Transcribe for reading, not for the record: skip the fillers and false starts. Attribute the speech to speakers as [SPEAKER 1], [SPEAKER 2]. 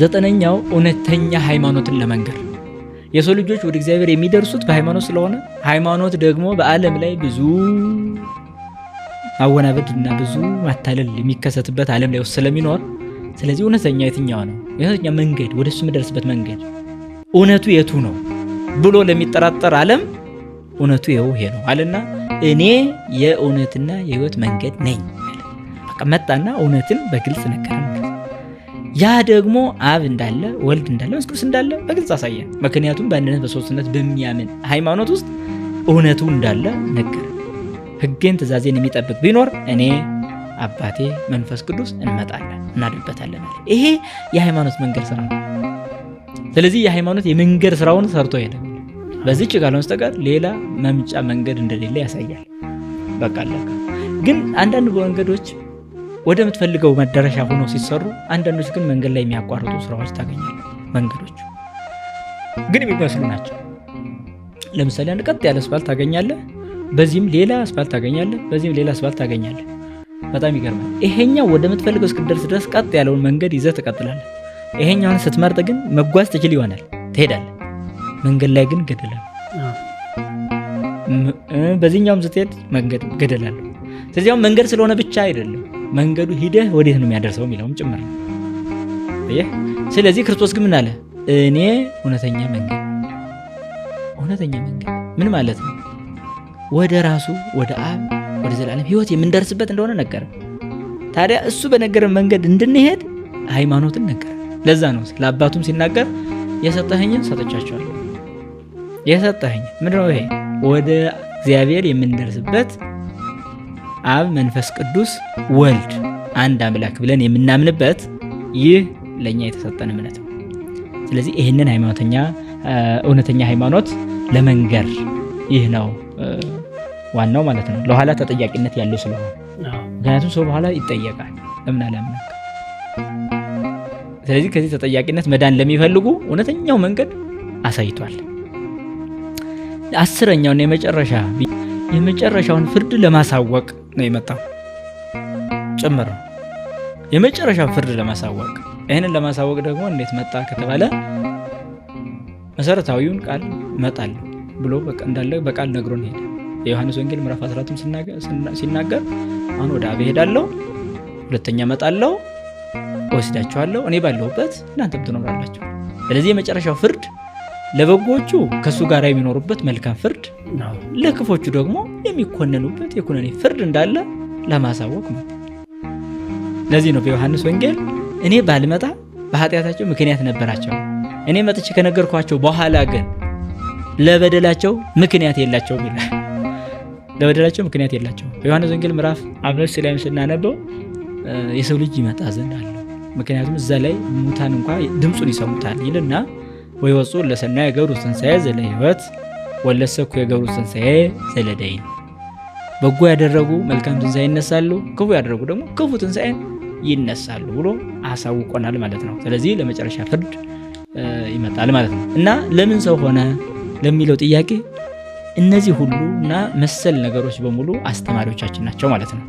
[SPEAKER 1] ዘጠነኛው እውነተኛ ሃይማኖትን ለመንገር። የሰው ልጆች ወደ እግዚአብሔር የሚደርሱት በሃይማኖት ስለሆነ ሃይማኖት ደግሞ በዓለም ላይ ብዙ ማወናበድ እና ብዙ ማታለል የሚከሰትበት ዓለም ላይ ስለሚኖር ስለዚህ እውነተኛ የትኛው ነው? እውነተኛ መንገድ ወደሱ የምደርስበት መንገድ እውነቱ የቱ ነው ብሎ ለሚጠራጠር ዓለም እውነቱ ይሄ ነው አለና እኔ የእውነትና የህይወት መንገድ ነኝ። በቃ መጣና እውነትን በግልጽ ነገረን። ያ ደግሞ አብ እንዳለ ወልድ እንዳለ መንፈስ ቅዱስ እንዳለ በግልጽ አሳየን። ምክንያቱም በአንድነት በሶስትነት በሚያምን ሃይማኖት ውስጥ እውነቱ እንዳለ ነገረን። ሕጌን ትእዛዜን የሚጠብቅ ቢኖር እኔ አባቴ መንፈስ ቅዱስ እንመጣለን እናድርበታለን አለ። ይሄ የሃይማኖት መንገድ ስራ ነው። ስለዚህ የሃይማኖት የመንገድ ስራውን ሰርቶ ሄደ። በዚህ ቃል በስተቀር ሌላ መምጫ መንገድ እንደሌለ ያሳያል። በቃ አለቀ። ግን አንዳንድ መንገዶች ወደ ምትፈልገው መዳረሻ ሆኖ ሲሰሩ፣ አንዳንዶች ግን መንገድ ላይ የሚያቋርጡ ስራዎች ታገኛለህ። መንገዶቹ ግን የሚመስሉ ናቸው። ለምሳሌ አንድ ቀጥ ያለ አስፋልት ታገኛለህ፣ በዚህም ሌላ አስፋልት ታገኛለህ፣ በዚህም ሌላ አስፋልት ታገኛለህ። በጣም ይገርማል። ይሄኛው ወደ ምትፈልገው እስክትደርስ ድረስ ቀጥ ያለውን መንገድ ይዘህ ትቀጥላለህ። ይሄኛውን ስትመርጥ ግን መጓዝ ትችል ይሆናል፣ ትሄዳለህ። መንገድ ላይ ግን ገደላል። በዚህኛውም ስትሄድ መንገድ ገደላል። ስለዚያው መንገድ ስለሆነ ብቻ አይደለም መንገዱ ሂደህ ወዴት ነው የሚያደርሰው የሚለውም ጭምር ነው። ስለዚህ ክርስቶስ ግን ምን አለ? እኔ እውነተኛ መንገድ። እውነተኛ መንገድ ምን ማለት ነው? ወደ ራሱ ወደ አብ ወደ ዘላለም ሕይወት የምንደርስበት እንደሆነ ነገረ። ታዲያ እሱ በነገረን መንገድ እንድንሄድ ሃይማኖትን ነገረ። ለዛ ነው ለአባቱም ሲናገር የሰጠኸኝን ሰጥቻቸዋለሁ። የሰጠኸኝ ምንድነው? ይሄ ወደ እግዚአብሔር የምንደርስበት አብ መንፈስ ቅዱስ ወልድ አንድ አምላክ ብለን የምናምንበት ይህ ለኛ የተሰጠን እምነት ነው። ስለዚህ ይህንን እውነተኛ ሃይማኖት ለመንገር ይህ ነው ዋናው ማለት ነው። ለኋላ ተጠያቂነት ያለው ስለሆነ ምክንያቱም ሰው በኋላ ይጠየቃል ለምን አላመንክ። ስለዚህ ከዚህ ተጠያቂነት መዳን ለሚፈልጉ እውነተኛው መንገድ አሳይቷል። አስረኛውና የመጨረሻውን ፍርድ ለማሳወቅ ነው የመጣው ጭምር ነው። የመጨረሻው ፍርድ ለማሳወቅ። ይህንን ለማሳወቅ ደግሞ እንዴት መጣ ከተባለ መሰረታዊውን ቃል እመጣለሁ ብሎ እንዳለ በቃል ነግሮን ሄደ። የዮሐንስ ወንጌል ምዕራፍ 14 ሲናገር አሁን ወደ አብ እሄዳለሁ፣ ሁለተኛ እመጣለሁ፣ ወስዳችኋለሁ፣ እኔ ባለሁበት እናንተም ትኖራላችሁ። ስለዚህ የመጨረሻው ፍርድ ለበጎቹ ከሱ ጋር የሚኖሩበት መልካም ፍርድ፣ ለክፎቹ ደግሞ የሚኮነኑበት የኩነኔ ፍርድ እንዳለ ለማሳወቅ ነው። ለዚህ ነው በዮሐንስ ወንጌል እኔ ባልመጣ በኃጢአታቸው ምክንያት ነበራቸው፣ እኔ መጥቼ ከነገርኳቸው በኋላ ግን ለበደላቸው ምክንያት የላቸውም ይላል። ለበደላቸው ምክንያት የላቸውም። በዮሐንስ ወንጌል ምዕራፍ 5 ላይ ስናነበው የሰው ልጅ ይመጣ ዘንድ አለው። ምክንያቱም እዛ ላይ ሙታን እንኳ ድምፁን ይሰሙታል ይልና ወይወፁ ለሰናይ የገብሩ ትንሣኤ ዘለሕይወት ወለሰኩ የገብሩ ትንሣኤ ዘለደይን። በጎ ያደረጉ መልካም ትንሣኤ ይነሳሉ፣ ክፉ ያደረጉ ደግሞ ክፉ ትንሣኤ ይነሳሉ ብሎ አሳውቆናል ማለት ነው። ስለዚህ ለመጨረሻ ፍርድ ይመጣል ማለት ነው። እና ለምን ሰው ሆነ ለሚለው ጥያቄ እነዚህ ሁሉ እና መሰል ነገሮች በሙሉ አስተማሪዎቻችን ናቸው ማለት ነው።